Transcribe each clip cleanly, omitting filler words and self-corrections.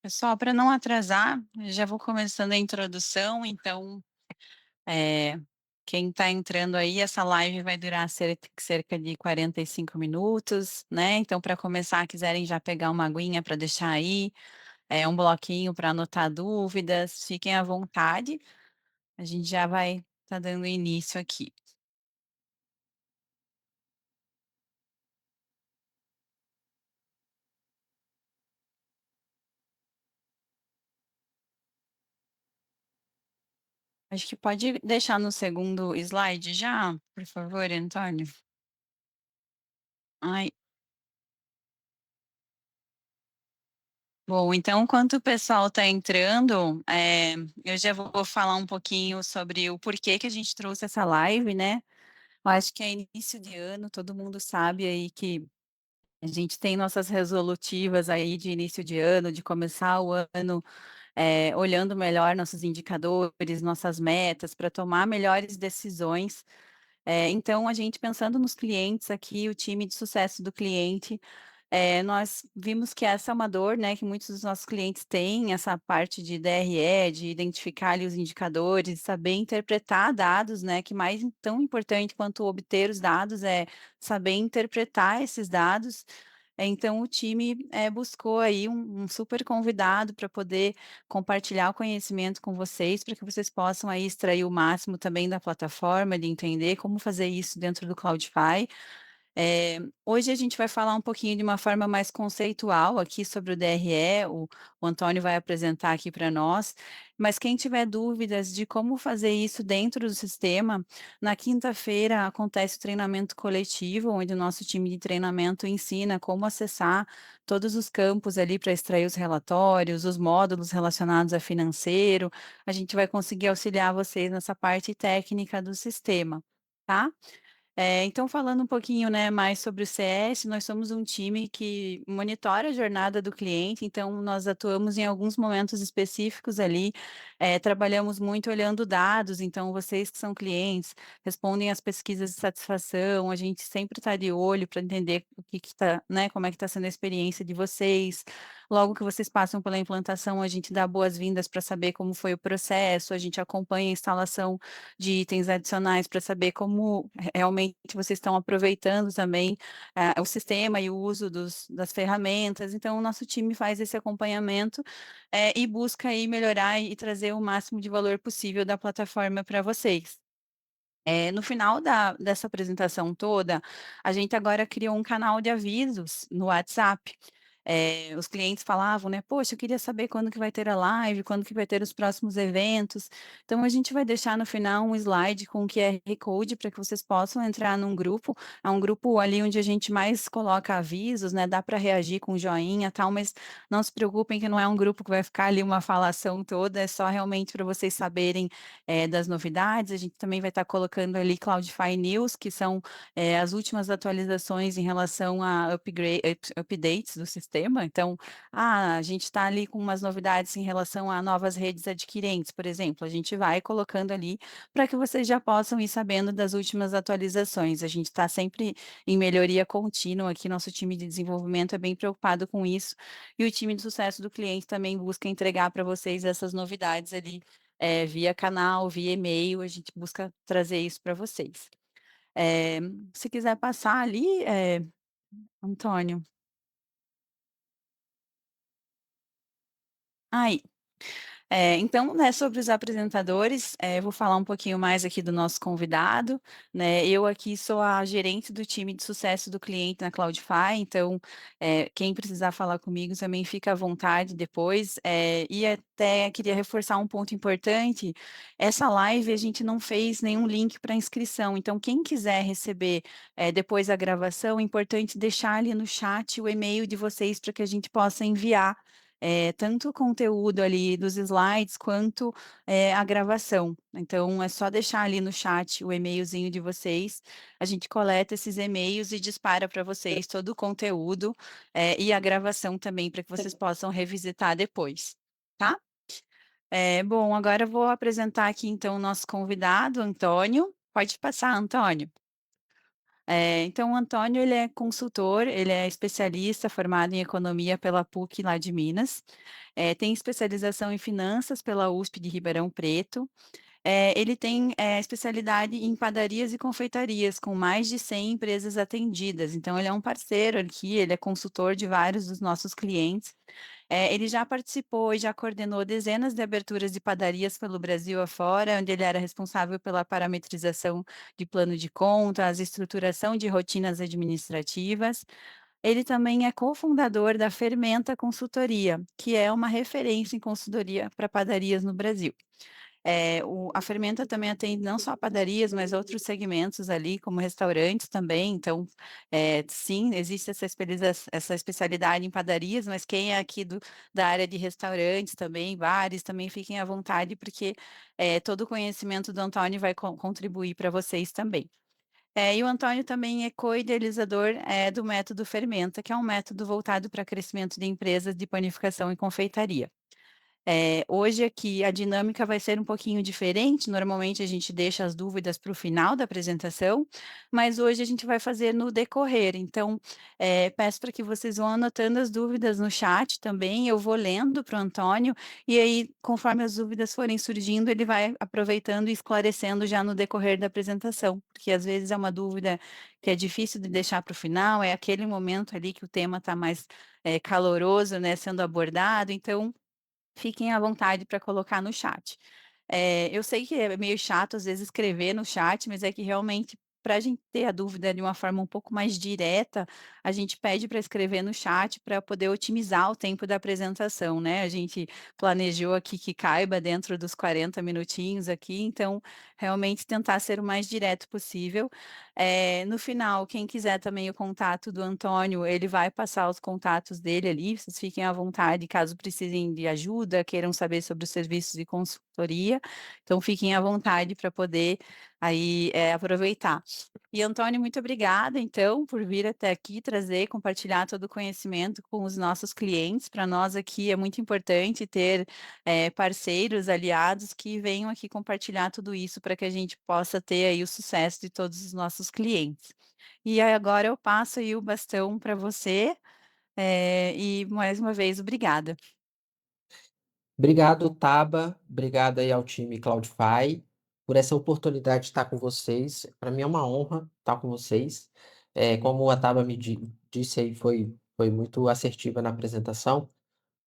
Pessoal, para não atrasar, já vou começando a introdução, então, eh, quem está entrando aí, essa live vai durar cerca de 45 minutos, né, então para começar, quiserem já pegar uma aguinha para deixar aí, um bloquinho para anotar dúvidas, fiquem à vontade, a gente já vai estar dando início aqui. Acho que pode deixar no segundo slide já, por favor, Antônio? Ai. Bom, então, enquanto o pessoal está entrando, eu já vou falar um pouquinho sobre o porquê que a gente trouxe essa live, né. Eu acho que é início de ano, todo mundo sabe aí que a gente tem nossas resolutivas aí de início de ano, de começar o ano, olhando melhor nossos indicadores, nossas metas, para tomar melhores decisões. Então a gente pensando nos clientes aqui, o time de sucesso do cliente, nós vimos que essa é uma dor, né, que muitos dos nossos clientes têm, essa parte de DRE, de identificar ali os indicadores, saber interpretar dados, né, que mais tão importante quanto obter os dados é saber interpretar esses dados. Então o time, buscou aí um super convidado para poder compartilhar o conhecimento com vocês, para que vocês possam aí extrair o máximo também da plataforma, de entender como fazer isso dentro do Cloudify. Hoje a gente vai falar um pouquinho de uma forma mais conceitual aqui sobre o DRE, o Antônio vai apresentar aqui para nós, mas quem tiver dúvidas de como fazer isso dentro do sistema, na quinta-feira acontece o treinamento coletivo, onde o nosso time de treinamento ensina como acessar todos os campos ali para extrair os relatórios, os módulos relacionados a financeiro, a gente vai conseguir auxiliar vocês nessa parte técnica do sistema, tá? Então falando um pouquinho, né, mais sobre o CS, nós somos um time que monitora a jornada do cliente, então nós atuamos em alguns momentos específicos ali, trabalhamos muito olhando dados, então vocês que são clientes, respondem às pesquisas de satisfação, a gente sempre está de olho para entender o que está, né, como é que está sendo a experiência de vocês. Logo que vocês passam pela implantação, a gente dá boas-vindas para saber como foi o processo, a gente acompanha a instalação de itens adicionais para saber como realmente vocês estão aproveitando também, o sistema e o uso das ferramentas. Então, o nosso time faz esse acompanhamento, e busca aí melhorar e trazer o máximo de valor possível da plataforma para vocês. No final dessa apresentação toda, a gente agora criou um canal de avisos no WhatsApp. Os clientes falavam, né: "Poxa, eu queria saber quando que vai ter a live, quando que vai ter os próximos eventos". Então a gente vai deixar no final um slide com o QR Code para que vocês possam entrar num grupo. É um grupo ali onde a gente mais coloca avisos, né, dá para reagir com joinha, tal, mas não se preocupem que não é um grupo que vai ficar ali uma falação toda, é só realmente para vocês saberem das novidades, a gente também vai estar colocando ali Cloudify News, que são, as últimas atualizações em relação a updates do sistema, então, a gente está ali com umas novidades em relação a novas redes adquirentes, por exemplo, a gente vai colocando ali para que vocês já possam ir sabendo das últimas atualizações, a gente está sempre em melhoria contínua aqui, nosso time de desenvolvimento é bem preocupado com isso, e o time de sucesso do cliente também busca entregar para vocês essas novidades ali via canal, via e-mail, a gente busca trazer isso para vocês. Eh, Se quiser passar ali, Antônio. Aí. Então, né, sobre os apresentadores, vou falar um pouquinho mais aqui do nosso convidado, né, eu aqui sou a gerente do time de sucesso do cliente na Cloudify, então, quem precisar falar comigo também fica à vontade depois, e até queria reforçar um ponto importante, essa live a gente não fez nenhum link para inscrição, então quem quiser receber, depois a gravação, é importante deixar ali no chat o e-mail de vocês para que a gente possa enviar tanto o conteúdo ali dos slides quanto, a gravação. Então é só deixar ali no chat o e-mailzinho de vocês, a gente coleta esses e-mails e dispara para vocês todo o conteúdo, e a gravação também para que vocês possam revisitar depois, tá? Bom, agora eu vou apresentar aqui então o nosso convidado, Antônio. Pode passar, Antônio. Então o Antônio ele é consultor, ele é especialista formado em economia pela PUC lá de Minas, tem especialização em finanças pela USP de Ribeirão Preto. Ele tem, especialidade em padarias e confeitarias, com mais de 100 empresas atendidas. Então, ele é um parceiro aqui, ele é consultor de vários dos nossos clientes. Ele já participou e já coordenou dezenas de aberturas de padarias pelo Brasil afora, onde ele era responsável pela parametrização de plano de contas, estruturação de rotinas administrativas. Ele também é cofundador da Fermenta Consultoria, que é uma referência em consultoria para padarias no Brasil. A Fermenta também atende não só padarias, mas outros segmentos ali, como restaurantes também. Então, sim, existe essa especialidade em padarias, mas quem é aqui da área de restaurantes também, bares, também fiquem à vontade, porque todo o conhecimento do Antônio vai contribuir para vocês também. E o Antônio também é co-idealizador do método Fermenta, que é um método voltado para crescimento de empresas de panificação e confeitaria. Hoje aqui a dinâmica vai ser um pouquinho diferente, normalmente a gente deixa as dúvidas para o final da apresentação, mas hoje a gente vai fazer no decorrer, então, peço para que vocês vão anotando as dúvidas no chat também, eu vou lendo para o Antônio, e aí conforme as dúvidas forem surgindo, ele vai aproveitando e esclarecendo já no decorrer da apresentação, porque às vezes é uma dúvida que é difícil de deixar para o final, é aquele momento ali que o tema está mais, caloroso, né, sendo abordado, então fiquem à vontade para colocar no chat. Eu sei que é meio chato, às vezes, escrever no chat, mas é que realmente, para a gente ter a dúvida de uma forma um pouco mais direta, a gente pede para escrever no chat para poder otimizar o tempo da apresentação, né? A gente planejou aqui que caiba dentro dos 40 minutinhos aqui, então, realmente tentar ser o mais direto possível. No final, quem quiser também o contato do Antônio, ele vai passar os contatos dele ali, vocês fiquem à vontade caso precisem de ajuda, queiram saber sobre os serviços de consultoria, então fiquem à vontade para poder aí aproveitar. E Antônio, muito obrigada, então, por vir até aqui trazer, compartilhar todo o conhecimento com os nossos clientes. Para nós aqui é muito importante ter parceiros, aliados que venham aqui compartilhar tudo isso para que a gente possa ter aí o sucesso de todos os nossos clientes. E aí agora eu passo aí o bastão para você, e mais uma vez, obrigada. Obrigado, Taba. Obrigado aí ao time Cloudify por essa oportunidade de estar com vocês. Para mim é uma honra estar com vocês. Como a Taba disse aí, foi muito assertiva na apresentação.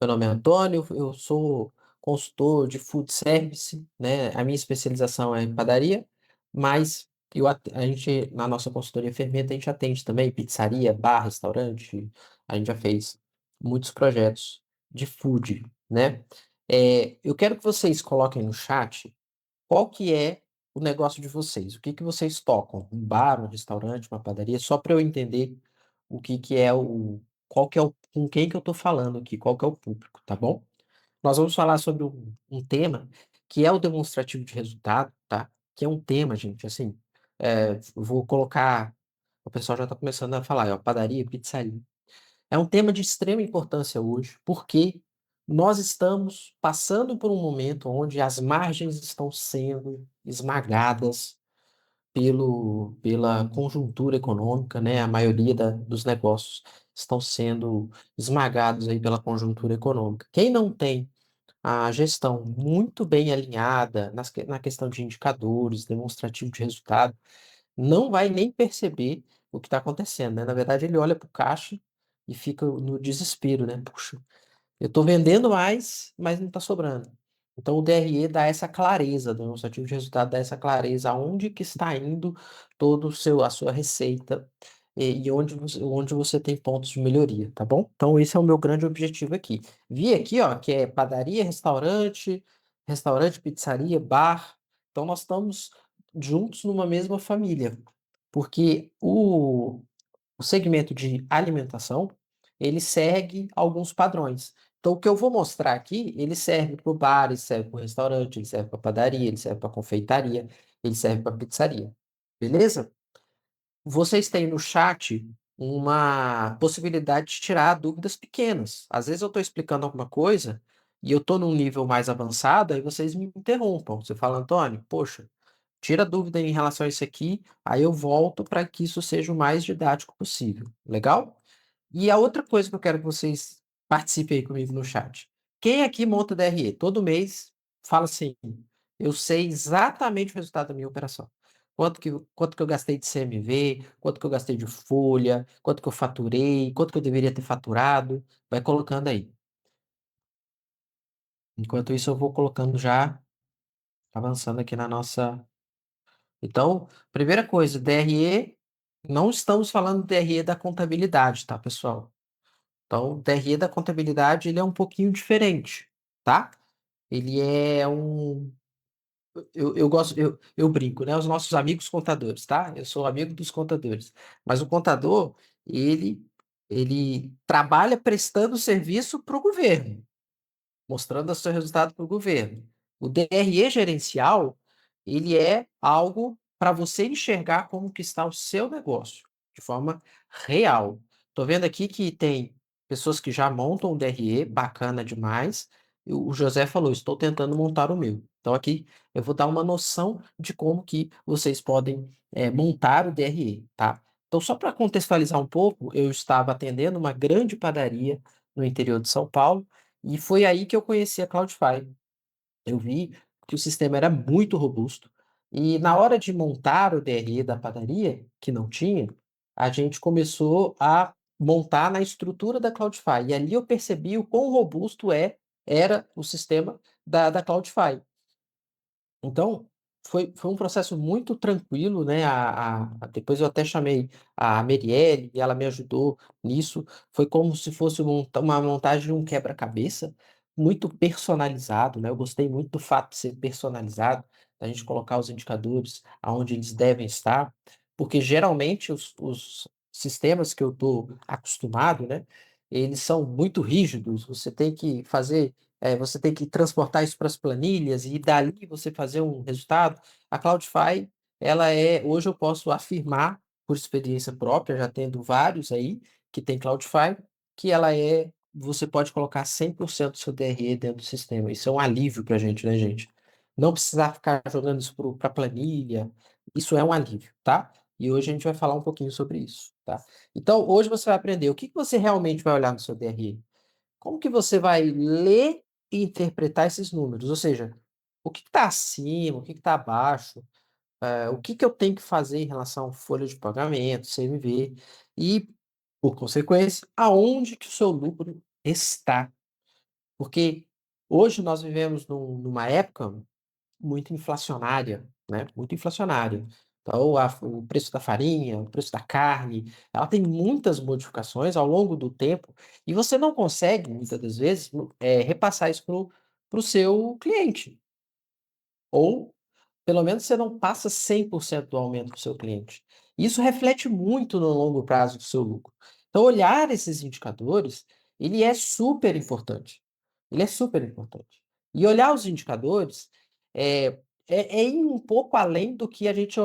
Meu nome é Antônio, eu sou consultor de food service, né? A minha especialização é em padaria, mas a gente, na nossa consultoria Fermenta, a gente atende também pizzaria, bar, restaurante. A gente já fez muitos projetos de food, né? Eu quero que vocês coloquem no chat qual que é o negócio de vocês. O que que vocês tocam? Um bar, um restaurante, uma padaria? Só para eu entender o que que é qual que é com quem que eu tô falando aqui, qual que é o público, tá bom? Nós vamos falar sobre um tema que é o demonstrativo de resultado, tá? Que é um tema, gente, assim, eu vou colocar, o pessoal já está começando a falar, ó, padaria, pizzaria. É um tema de extrema importância hoje, porque nós estamos passando por um momento onde as margens estão sendo esmagadas pela conjuntura econômica, né? A maioria dos negócios estão sendo esmagados aí pela conjuntura econômica. Quem não tem a gestão muito bem alinhada na questão de indicadores, demonstrativo de resultado, não vai nem perceber o que está acontecendo, né? Na verdade, ele olha para o caixa e fica no desespero, né? Puxa, eu estou vendendo mais, mas não está sobrando. Então, o DRE dá essa clareza, o demonstrativo de resultado dá essa clareza aonde que está indo a sua receita e onde você tem pontos de melhoria, tá bom? Então, esse é o meu grande objetivo aqui. Vi aqui, ó, que é padaria, restaurante, pizzaria, bar. Então, nós estamos juntos numa mesma família, porque o segmento de alimentação, ele segue alguns padrões. Então, o que eu vou mostrar aqui, ele serve para o bar, ele serve para o restaurante, ele serve para padaria, ele serve para confeitaria, ele serve para pizzaria. Beleza? Vocês têm no chat uma possibilidade de tirar dúvidas pequenas. Às vezes eu estou explicando alguma coisa e eu estou num nível mais avançado, aí vocês me interrompam. Você fala, Antônio, poxa, Tira dúvida em relação a isso aqui, aí eu volto para que isso seja o mais didático possível. Legal? E a outra coisa que eu quero que vocês participem aí comigo no chat. Quem aqui monta DRE? Todo mês fala assim: eu sei exatamente o resultado da minha operação. Quanto que eu gastei de CMV, quanto que eu gastei de folha, quanto que eu faturei, quanto que eu deveria ter faturado. Vai colocando aí. Enquanto isso, eu vou colocando já, avançando aqui na nossa. Então, primeira coisa, DRE, não estamos falando DRE da contabilidade, tá, pessoal? Então, o DRE da contabilidade, ele é um pouquinho diferente, tá? Ele é um... Eu gosto, eu brinco, né? Os nossos amigos contadores, tá? Eu sou amigo dos contadores. Mas o contador, ele trabalha prestando serviço para o governo, mostrando o seu resultado para o governo. O DRE gerencial, ele é algo para você enxergar como que está o seu negócio, de forma real. Estou vendo aqui que tem pessoas que já montam o DRE, bacana demais. E o José falou, estou tentando montar o meu. Então aqui eu vou dar uma noção de como que vocês podem montar o DRE, tá? Então só para contextualizar um pouco, eu estava atendendo uma grande padaria no interior de São Paulo, e foi aí que eu conheci a Cloudflare. Eu vi que o sistema era muito robusto. E na hora de montar o DRE da padaria, que não tinha, a gente começou a montar na estrutura da Cloudflare. E ali eu percebi o quão robusto era o sistema da Cloudflare. Então, foi um processo muito tranquilo, né? Depois eu até chamei a Merielle e ela me ajudou nisso. Foi como se fosse uma montagem de um quebra-cabeça muito personalizado, né? Eu gostei muito do fato de ser personalizado, da gente colocar os indicadores aonde eles devem estar, porque geralmente os sistemas que eu estou acostumado, né? Eles são muito rígidos. Você tem que fazer você tem que transportar isso para as planilhas e dali você fazer um resultado. A Cloudify, hoje eu posso afirmar, por experiência própria, já tendo vários aí que tem Cloudify, que você pode colocar 100% do seu DRE dentro do sistema. Isso é um alívio para a gente, né, gente? Não precisar ficar jogando isso para planilha, isso é um alívio, tá? E hoje a gente vai falar um pouquinho sobre isso, tá? Então, hoje você vai aprender o que que você realmente vai olhar no seu DRE. Como que você vai ler e interpretar esses números? Ou seja, o que está acima, o que está abaixo, o que que eu tenho que fazer em relação à folha de pagamento, CMV, e, por consequência, aonde que o seu lucro está. Porque hoje nós vivemos numa época muito inflacionária, né? Muito inflacionária. Então, o preço da farinha, o preço da carne, ela tem muitas modificações ao longo do tempo e você não consegue, muitas das vezes, repassar isso para o seu cliente. Ou, pelo menos, você não passa 100% do aumento para o seu cliente. Isso reflete muito no longo prazo do seu lucro. Então, olhar esses indicadores, ele é super importante. Ele é super importante. E olhar os indicadores é ir um pouco além do que a gente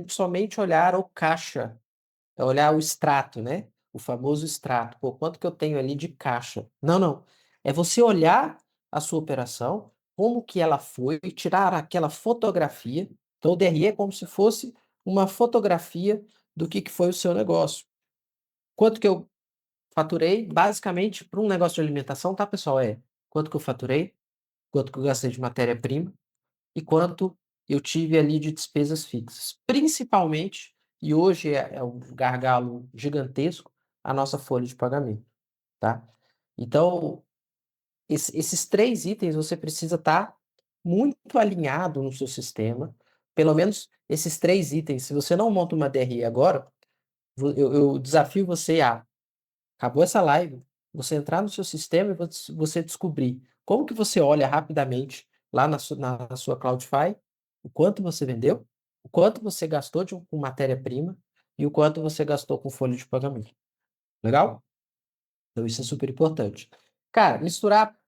somente olhar o caixa, é olhar o extrato, né? O famoso extrato. Pô, quanto que eu tenho ali de caixa? Não, não. É você olhar a sua operação, como que ela foi, tirar aquela fotografia. Então, o DRE é como se fosse uma fotografia do que foi o seu negócio. Quanto que eu faturei, basicamente, para um negócio de alimentação, tá, pessoal? Quanto que eu faturei, quanto que eu gastei de matéria-prima e quanto eu tive ali de despesas fixas. Principalmente, e hoje é um gargalo gigantesco, a nossa folha de pagamento, tá? Então, esses três itens você precisa estar muito alinhado no seu sistema. Pelo menos esses três itens. Se você não monta uma DRE agora, eu desafio você a acabou essa live, você entrar no seu sistema e você descobrir como que você olha rapidamente lá na sua Cloudify, o quanto você vendeu, o quanto você gastou com matéria-prima e o quanto você gastou com folha de pagamento. Legal? Então isso é super importante. Cara, misturar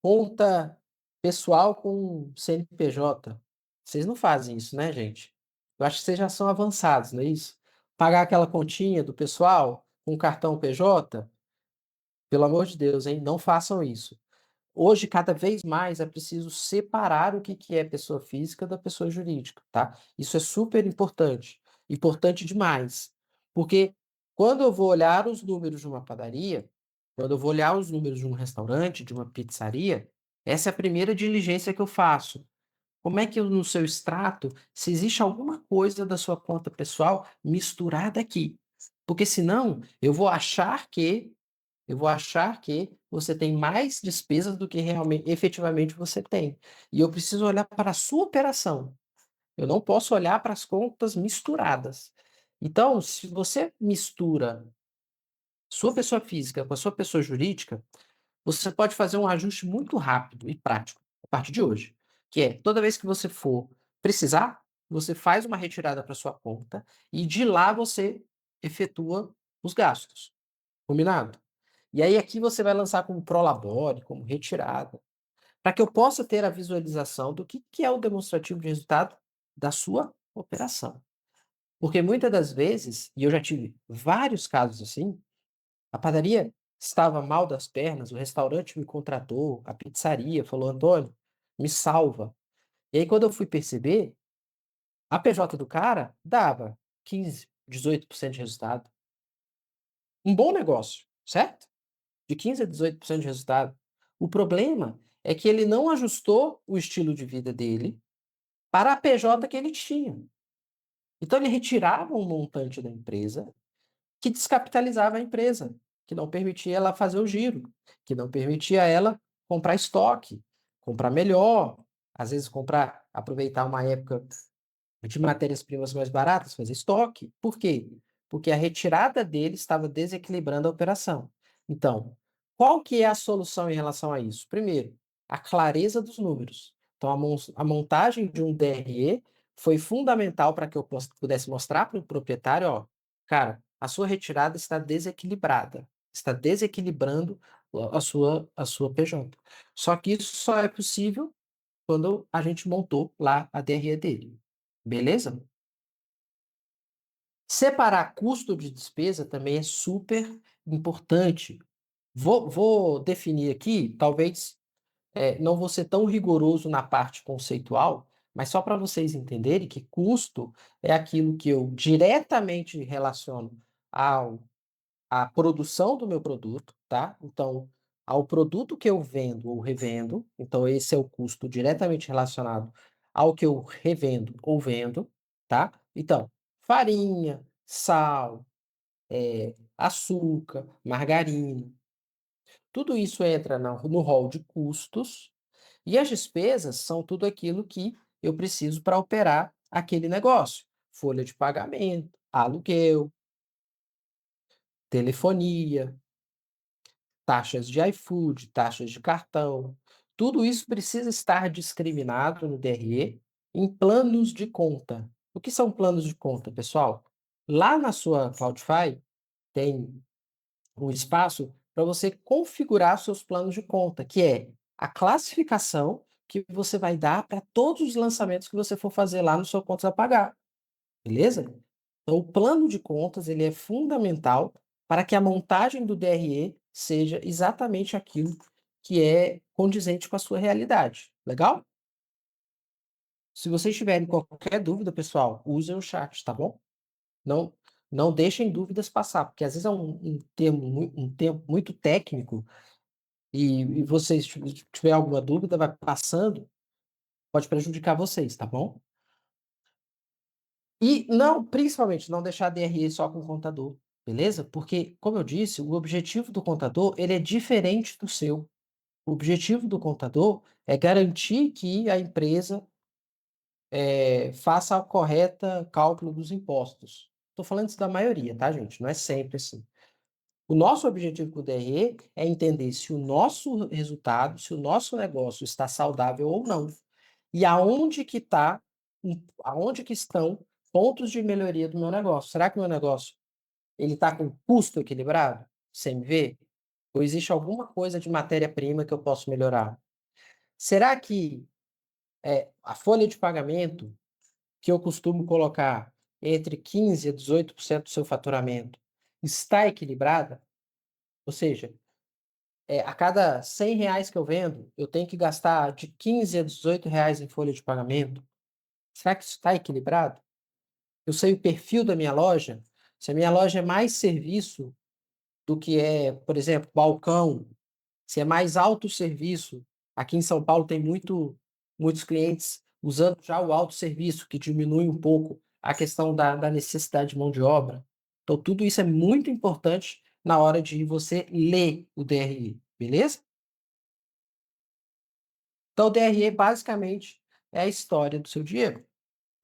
conta pessoal com CNPJ. Vocês não fazem isso, né, gente? Eu acho que vocês já são avançados, não é isso? Pagar aquela continha do pessoal com cartão PJ, pelo amor de Deus, hein? Não façam isso. hoje, cada vez mais, é preciso separar o que é pessoa física da pessoa jurídica, tá? Isso é super importante, importante demais, porque quando eu vou olhar os números de uma padaria, quando eu vou olhar os números de um restaurante, de uma pizzaria, essa é a primeira diligência que eu faço. Como é que no seu extrato, se existe alguma coisa da sua conta pessoal misturada aqui? Porque senão eu vou achar que você tem mais despesas do que realmente, efetivamente você tem. E eu preciso olhar para a sua operação. Eu não posso olhar para as contas misturadas. Então, se você mistura sua pessoa física com a sua pessoa jurídica, você pode fazer um ajuste muito rápido e prático a partir de hoje, que é toda vez que você for precisar, você faz uma retirada para sua conta e de lá você efetua os gastos. Combinado? E aí aqui você vai lançar como prolabore, como retirada, para que eu possa ter a visualização do que é o demonstrativo de resultado da sua operação. Porque muitas das vezes, e eu já tive vários casos assim, a padaria estava mal das pernas, o restaurante me contratou, a pizzaria falou: "Antônio, me salva". E aí quando eu fui perceber, a PJ do cara dava 15, 18% de resultado. Um bom negócio, certo? De 15 a 18% de resultado. O problema é que ele não ajustou o estilo de vida dele para a PJ que ele tinha. Então ele retirava um montante da empresa que descapitalizava a empresa, que não permitia ela fazer o giro, que não permitia ela comprar estoque, comprar melhor, às vezes aproveitar uma época de matérias-primas mais baratas, fazer estoque. Por quê? Porque a retirada dele estava desequilibrando a operação. Então, qual que é a solução em relação a isso? Primeiro, a clareza dos números. Então, a montagem de um DRE foi fundamental para que eu pudesse mostrar para o proprietário, ó, cara, a sua retirada está desequilibrando a sua PJ. Só que isso só é possível quando a gente montou lá a DRE dele. Beleza? Separar custo de despesa também é super importante. Vou definir aqui, talvez não vou ser tão rigoroso na parte conceitual, mas só para vocês entenderem que custo é aquilo que eu diretamente relaciono ao a produção do meu produto, tá? Então, ao produto que eu vendo ou revendo, então esse é o custo diretamente relacionado ao que eu revendo ou vendo, tá? Então, farinha, sal, açúcar, margarina, tudo isso entra no rol de custos, e as despesas são tudo aquilo que eu preciso para operar aquele negócio. Folha de pagamento, aluguel, telefonia, taxas de iFood, taxas de cartão, tudo isso precisa estar discriminado no DRE em planos de conta. O que são planos de conta, pessoal? Lá na sua Cloudify tem um espaço para você configurar seus planos de conta, que é a classificação que você vai dar para todos os lançamentos que você for fazer lá no seu contas a pagar. Beleza? Então, o plano de contas ele é fundamental para que a montagem do DRE seja exatamente aquilo que é condizente com a sua realidade. Legal? Se vocês tiverem qualquer dúvida, pessoal, usem o chat, tá bom? Não, não deixem dúvidas passar, porque às vezes é um termo muito técnico e vocês tiver alguma dúvida, vai passando, pode prejudicar vocês, tá bom? E não, principalmente, não deixar DRE só com o contador, beleza? Porque, como eu disse, o objetivo do contador, ele é diferente do seu. O objetivo do contador é garantir que a empresa faça a correta cálculo dos impostos. Estou falando isso da maioria, tá, gente? Não é sempre assim. O nosso objetivo com o DRE é entender se o nosso resultado, se o nosso negócio está saudável ou não. E aonde que estão pontos de melhoria do meu negócio? Será que o meu negócio ele está com custo equilibrado, CMV? Ou existe alguma coisa de matéria-prima que eu posso melhorar? Será que a folha de pagamento, que eu costumo colocar entre 15% a 18% do seu faturamento, está equilibrada? Ou seja, a cada R$ 100 que eu vendo, eu tenho que gastar de R$ 15 a R$ 18 em folha de pagamento. Será que isso está equilibrado? Eu sei o perfil da minha loja. Se a minha loja é mais serviço do que é, por exemplo, balcão, se é mais autosserviço, aqui em São Paulo tem muitos clientes usando já o autosserviço, que diminui um pouco a questão da necessidade de mão de obra. Então, tudo isso é muito importante na hora de você ler o DRE, beleza? Então, o DRE basicamente é a história do seu dinheiro.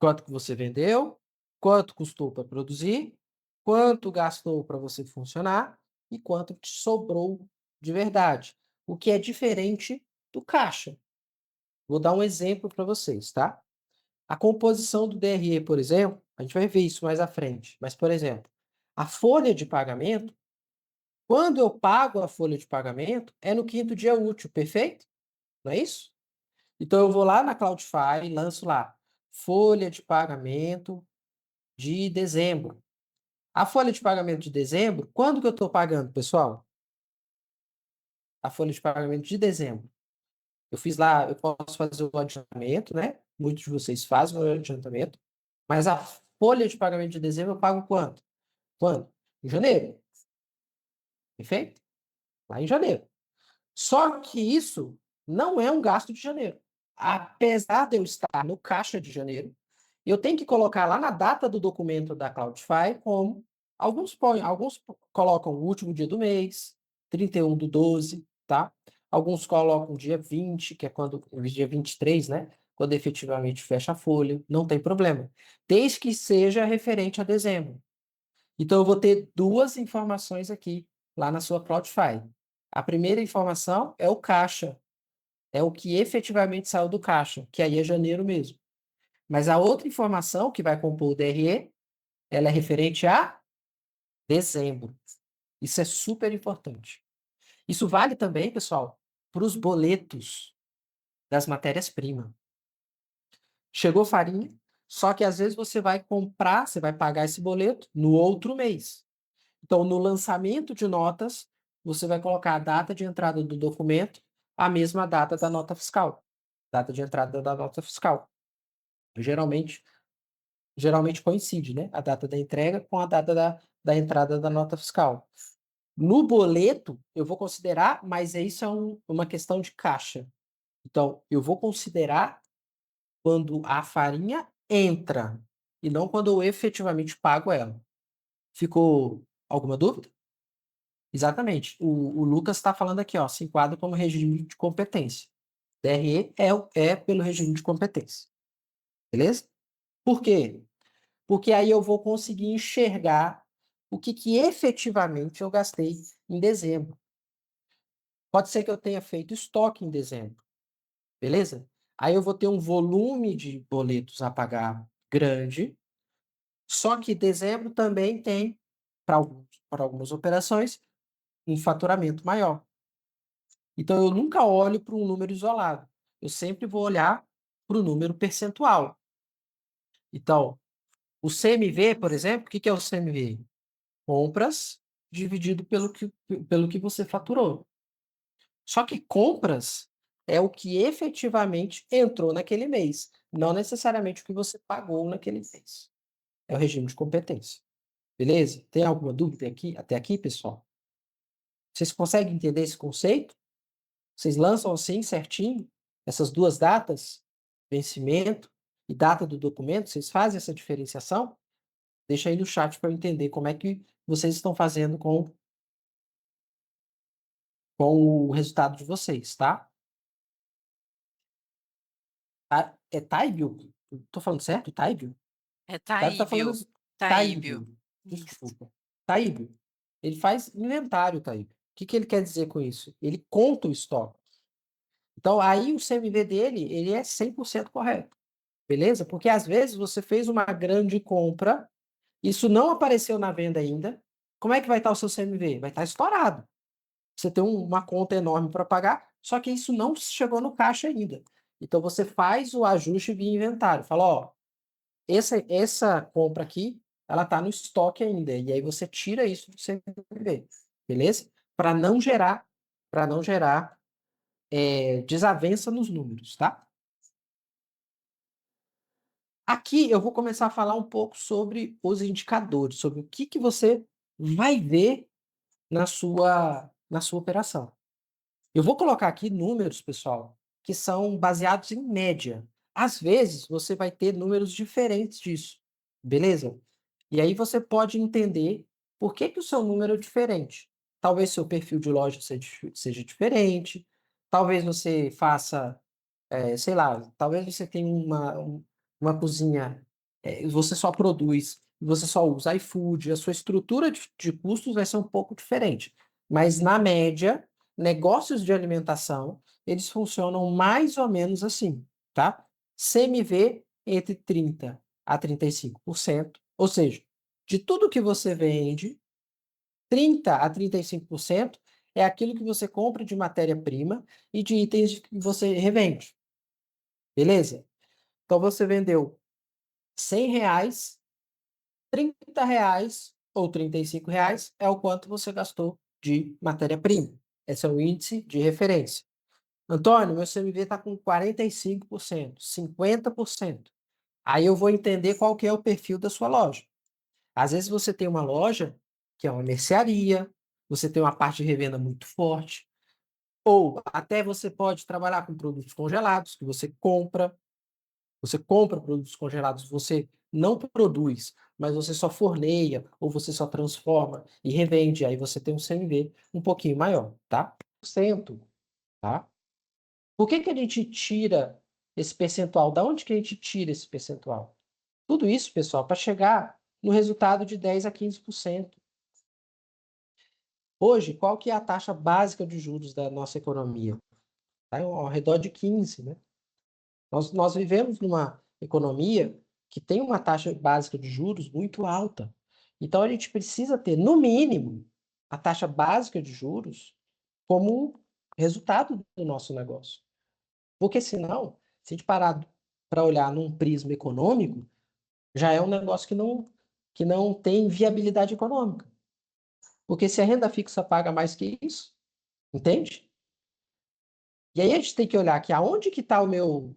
Quanto que você vendeu, quanto custou para produzir, quanto gastou para você funcionar e quanto te sobrou de verdade. O que é diferente do caixa. Vou dar um exemplo para vocês, tá? A composição do DRE, por exemplo, a gente vai ver isso mais à frente, mas, por exemplo, a folha de pagamento, quando eu pago a folha de pagamento, é no quinto dia útil, perfeito? Não é isso? Então eu vou lá na Cloudify e lanço lá, folha de pagamento de dezembro. A folha de pagamento de dezembro, quando que eu estou pagando, pessoal? A folha de pagamento de dezembro. Eu fiz lá, eu posso fazer o adiantamento, né? Muitos de vocês fazem o adiantamento, mas a folha de pagamento de dezembro eu pago quanto? Quando? Em janeiro, perfeito? Lá em janeiro. Só que isso não é um gasto de janeiro. Apesar de eu estar no caixa de janeiro, eu tenho que colocar lá na data do documento da Cloudify como alguns colocam o último dia do mês, 31/12, tá? Alguns colocam dia 20, que é quando, o dia 23, né? Quando efetivamente fecha a folha, não tem problema. Desde que seja referente a dezembro. Então, eu vou ter duas informações aqui, lá na sua Cloudify. A primeira informação é o caixa, é o que efetivamente saiu do caixa, que aí é janeiro mesmo. Mas a outra informação que vai compor o DRE, ela é referente a dezembro. Isso é super importante. Isso vale também, pessoal, para os boletos das matérias-primas. Chegou farinha, só que às vezes você vai comprar, você vai pagar esse boleto no outro mês. Então, no lançamento de notas, você vai colocar a data de entrada do documento, a mesma data da nota fiscal. Data de entrada da nota fiscal. Geralmente, geralmente coincide, né? A data da entrega com a data da entrada da nota fiscal. No boleto, eu vou considerar, mas isso é uma questão de caixa. Então, eu vou considerar quando a farinha entra e não quando eu efetivamente pago ela. Ficou alguma dúvida? Exatamente. O Lucas está falando aqui, ó, se enquadra como regime de competência. DRE é pelo regime de competência. Beleza? Por quê? Porque aí eu vou conseguir enxergar o que efetivamente eu gastei em dezembro. Pode ser que eu tenha feito estoque em dezembro, beleza? Aí eu vou ter um volume de boletos a pagar grande, só que dezembro também tem, para algumas operações, um faturamento maior. Então, eu nunca olho para um número isolado. Eu sempre vou olhar para o número percentual. Então, o CMV, por exemplo, o que é o CMV? Compras dividido pelo que você faturou. Só que compras é o que efetivamente entrou naquele mês, não necessariamente o que você pagou naquele mês. É o regime de competência. Beleza? Tem alguma dúvida aqui, até aqui, pessoal? Vocês conseguem entender esse conceito? Vocês lançam assim certinho essas duas datas, vencimento e data do documento? Vocês fazem essa diferenciação? Deixa aí no chat para eu entender como é que vocês estão fazendo com o resultado de vocês, tá? É Taibio? Tô falando certo? Taibio? É Deve estar falando Taíbio. Taíbio. Taíbio. Isso. Desculpa. Taíbio. Ele faz inventário, Taíbio. O que ele quer dizer com isso? Ele conta o estoque. Então, aí o CMV dele, ele é 100% correto. Beleza? Porque às vezes você fez uma grande compra, isso não apareceu na venda ainda. Como é que vai estar o seu CMV? Vai estar estourado. Você tem uma conta enorme para pagar, só que isso não chegou no caixa ainda. Então você faz o ajuste via inventário. Fala, ó, essa compra aqui, ela está no estoque ainda. E aí você tira isso do CMV. Beleza? Para não gerar para não gerar desavença nos números, tá? Aqui eu vou começar a falar um pouco sobre os indicadores, sobre o que você vai ver na sua operação. Eu vou colocar aqui números, pessoal, que são baseados em média. Às vezes, você vai ter números diferentes disso, beleza? E aí você pode entender por que que o seu número é diferente. Talvez seu perfil de loja seja diferente, talvez você faça sei lá, talvez você tenha uma cozinha, você só produz, você só usa iFood, a sua estrutura de custos vai ser um pouco diferente. Mas, na média, negócios de alimentação, eles funcionam mais ou menos assim, tá? CMV entre 30 a 35%, ou seja, de tudo que você vende, 30 a 35% é aquilo que você compra de matéria-prima e de itens que você revende. Beleza? Então você vendeu R$ 100, R$ 30 ou R$ 35 é o quanto você gastou de matéria-prima. Esse é o índice de referência. Antônio, meu CMV está com 45%, 50%. Aí eu vou entender qual que é o perfil da sua loja. Às vezes você tem uma loja que é uma mercearia, você tem uma parte de revenda muito forte, ou até você pode trabalhar com produtos congelados que você compra produtos congelados, você não produz, mas você só forneia ou você só transforma e revende, aí você tem um CMV um pouquinho maior, tá? Cento, tá? Por que que a gente tira esse percentual? Da onde que a gente tira esse percentual? Tudo isso, pessoal, para chegar no resultado de 10 a 15%. Hoje, qual que é a taxa básica de juros da nossa economia? Tá ao redor de 15, né? Nós vivemos numa economia que tem uma taxa básica de juros muito alta. Então, a gente precisa ter, no mínimo, a taxa básica de juros como resultado do nosso negócio. Porque, senão, se a gente parar para olhar num prisma econômico, já é um negócio que não tem viabilidade econômica. Porque se a renda fixa paga mais que isso, entende? E aí a gente tem que olhar que aonde que está o meu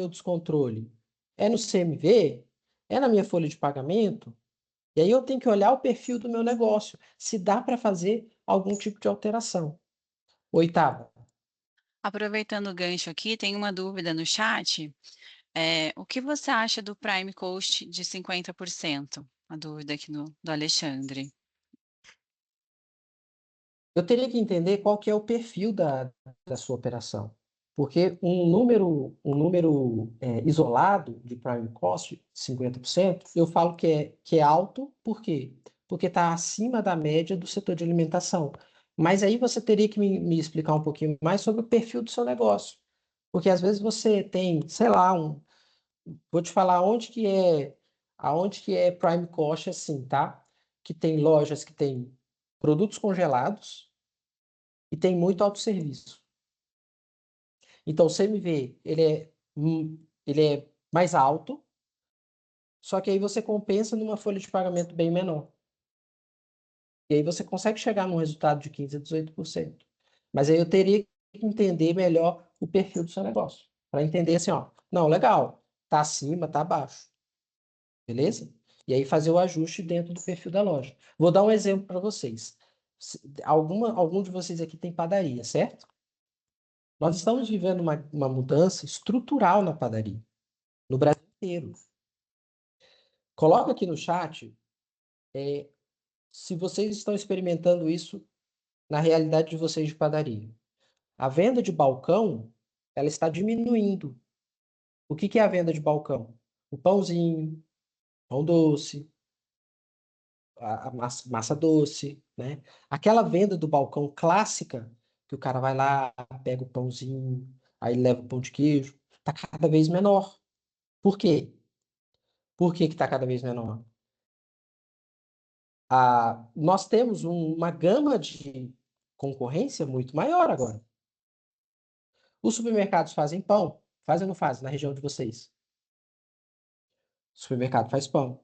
descontrole? É no CMV? É na minha folha de pagamento? E aí eu tenho que olhar o perfil do meu negócio, se dá para fazer algum tipo de alteração. Oitava, Aproveitando o gancho aqui, tem uma dúvida no chat. O que você acha do Prime Cost de 50%? A dúvida aqui do Alexandre. eu teria que entender qual que é o perfil da sua operação. Porque um número isolado de prime cost, 50%, eu falo que é alto, por quê? Porque está acima da média do setor de alimentação. Mas aí você teria que me explicar um pouquinho mais sobre o perfil do seu negócio. Porque às vezes você tem, sei lá, vou te falar aonde que é prime cost assim, tá? Que tem lojas que têm produtos congelados e tem muito autosserviço. Então, o CMV, ele é mais alto, só que aí você compensa numa folha de pagamento bem menor. E aí você consegue chegar num resultado de 15 a 18%. Mas aí eu teria que entender melhor o perfil do seu negócio. Para entender assim, ó, não, legal, tá acima, tá abaixo. Beleza? E aí fazer o ajuste dentro do perfil da loja. Vou dar um exemplo para vocês. Algum de vocês aqui tem padaria, certo? Nós estamos vivendo uma mudança estrutural na padaria, no Brasil inteiro. Coloca aqui no chat se vocês estão experimentando isso na realidade de vocês de padaria. A venda de balcão, ela está diminuindo. O que que é a venda de balcão? O pãozinho, pão doce, a massa doce, né? Aquela venda do balcão clássica, que o cara vai lá, pega o pãozinho, aí leva o pão de queijo, está cada vez menor. Por quê? Por que está cada vez menor? Nós temos uma gama de concorrência muito maior agora. Os supermercados fazem pão, fazem ou não fazem na região de vocês? O supermercado faz pão.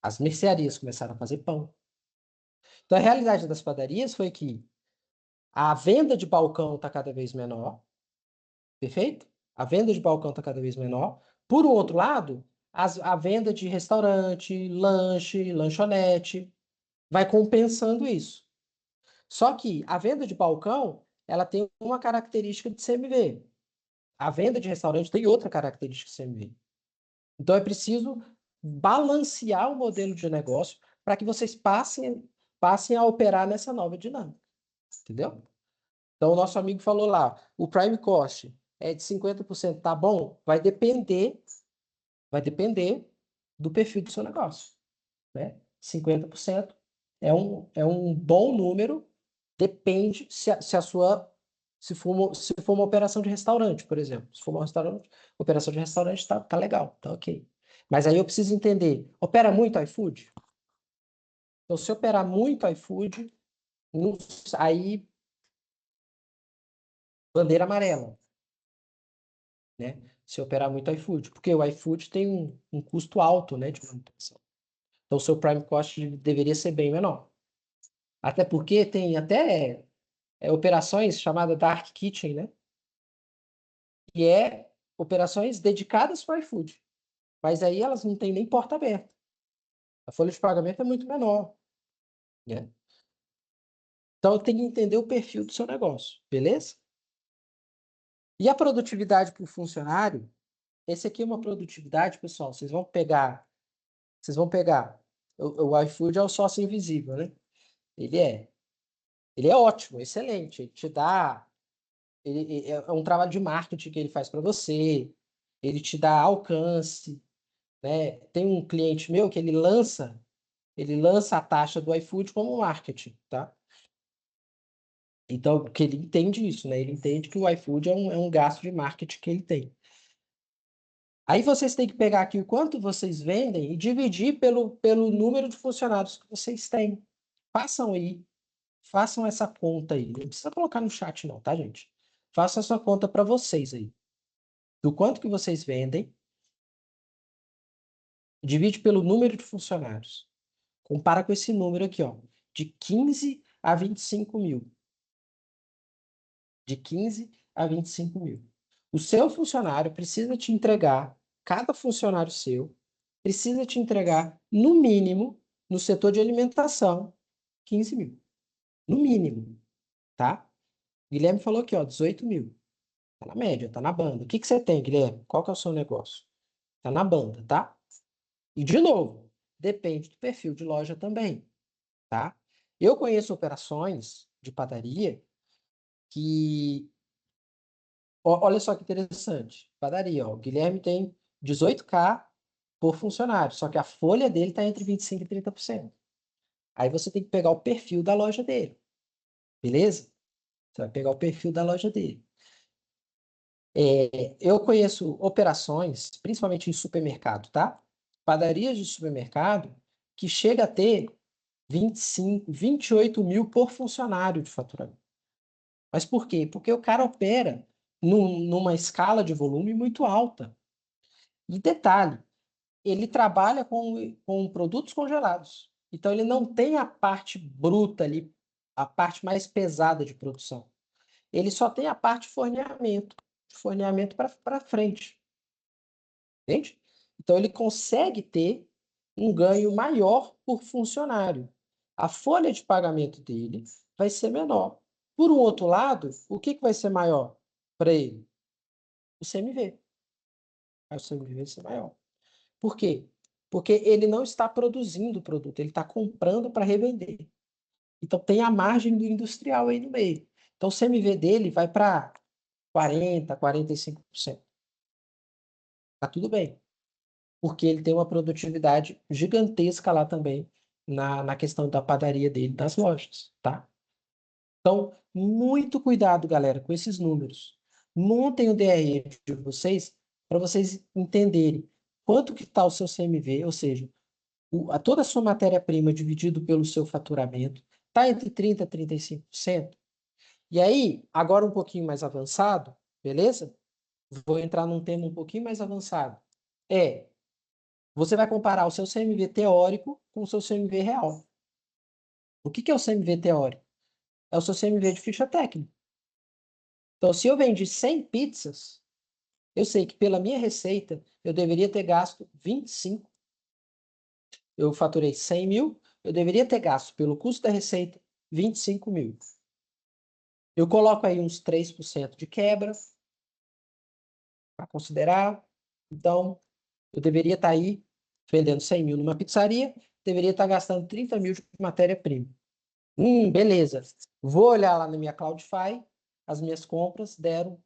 As mercearias começaram a fazer pão. Então a realidade das padarias foi que A venda de balcão está cada vez menor, perfeito? A venda de balcão está cada vez menor. Por um outro lado, a venda de restaurante, lanche, lanchonete, vai compensando isso. Só que a venda de balcão, ela tem uma característica de CMV. A venda de restaurante tem outra característica de CMV. Então é preciso balancear o modelo de negócio para que vocês passem a operar nessa nova dinâmica. Entendeu? Então o nosso amigo falou lá, o prime cost é de 50%, tá bom? Vai depender do perfil do seu negócio, né? 50% é um bom número, depende se for uma operação de restaurante, por exemplo. Se for uma operação de restaurante, tá legal, tá ok. Mas aí eu preciso entender, opera muito iFood? Então, se operar muito iFood, aí bandeira amarela, né? Se operar muito iFood, porque o iFood tem um custo alto, né, de manutenção. Então, o seu prime cost deveria ser bem menor. Até porque tem até operações chamadas Dark Kitchen, né? Que é operações dedicadas para o iFood. Mas aí elas não têm nem porta aberta. A folha de pagamento é muito menor, né? Então, eu tenho que entender o perfil do seu negócio, beleza? E a produtividade por funcionário, esse aqui é uma produtividade, pessoal, vocês vão pegar, o iFood é o sócio invisível, né? Ele é, ele é ótimo, excelente, ele te dá, é um trabalho de marketing que ele faz para você, ele te dá alcance, né? Tem um cliente meu que ele lança a taxa do iFood como marketing, tá? Então, que ele entende isso, né? Ele entende que o iFood é um gasto de marketing que ele tem. Aí vocês têm que pegar aqui o quanto vocês vendem e dividir pelo número de funcionários que vocês têm. Façam aí, façam essa conta aí. Não precisa colocar no chat não, tá, gente? Façam essa conta para vocês aí. Do quanto que vocês vendem, divide pelo número de funcionários. Compara com esse número aqui, ó, de 15 a 25 mil. De 15 a 25 mil. O seu funcionário precisa te entregar, cada funcionário seu, precisa te entregar, no mínimo, no setor de alimentação, 15 mil. No mínimo, tá? Guilherme falou aqui, ó, 18 mil. Tá na média, tá na banda. O que que você tem, Guilherme? Qual que é o seu negócio? Tá na banda, tá? E, de novo, depende do perfil de loja também, tá? Eu conheço operações de padaria que olha só que interessante. Padaria, ó. O Guilherme tem 18K por funcionário, só que a folha dele está entre 25% e 30%. Aí você tem que pegar o perfil da loja dele, beleza? Você vai pegar o perfil da loja dele. Eu conheço operações, principalmente em supermercado, tá? Padarias de supermercado que chega a ter 25, 28 mil por funcionário de faturamento. Mas por quê? Porque o cara opera numa escala de volume muito alta. E detalhe, ele trabalha com produtos congelados. Então, ele não tem a parte bruta ali, a parte mais pesada de produção. Ele só tem a parte de forneamento para frente. Entende? Então, ele consegue ter um ganho maior por funcionário. A folha de pagamento dele vai ser menor. Por um outro lado, o que vai ser maior para ele? O CMV. Aí o CMV vai ser maior. Por quê? Porque ele não está produzindo o produto, ele está comprando para revender. Então tem a margem do industrial aí no meio. Então o CMV dele vai para 40%, 45%. Tá tudo bem. Porque ele tem uma produtividade gigantesca lá também na questão da padaria dele, das lojas, tá? Então, muito cuidado, galera, com esses números. Montem o DRE de vocês para vocês entenderem quanto que está o seu CMV, ou seja, toda a sua matéria-prima dividido pelo seu faturamento, está entre 30% e 35%. E aí, agora um pouquinho mais avançado, beleza? Vou entrar num tema um pouquinho mais avançado. Você vai comparar o seu CMV teórico com o seu CMV real. O que é o CMV teórico? é o seu CMV de ficha técnica. Então, se eu vendi 100 pizzas, eu sei que pela minha receita eu deveria ter gasto 25. Eu faturei 100 mil, eu deveria ter gasto pelo custo da receita 25 mil. Eu coloco aí uns 3% de quebra para considerar. Então, eu deveria estar aí vendendo 100 mil numa pizzaria, deveria estar gastando 30 mil de matéria-prima. Beleza. Vou olhar lá na minha Cloudify, as minhas compras deram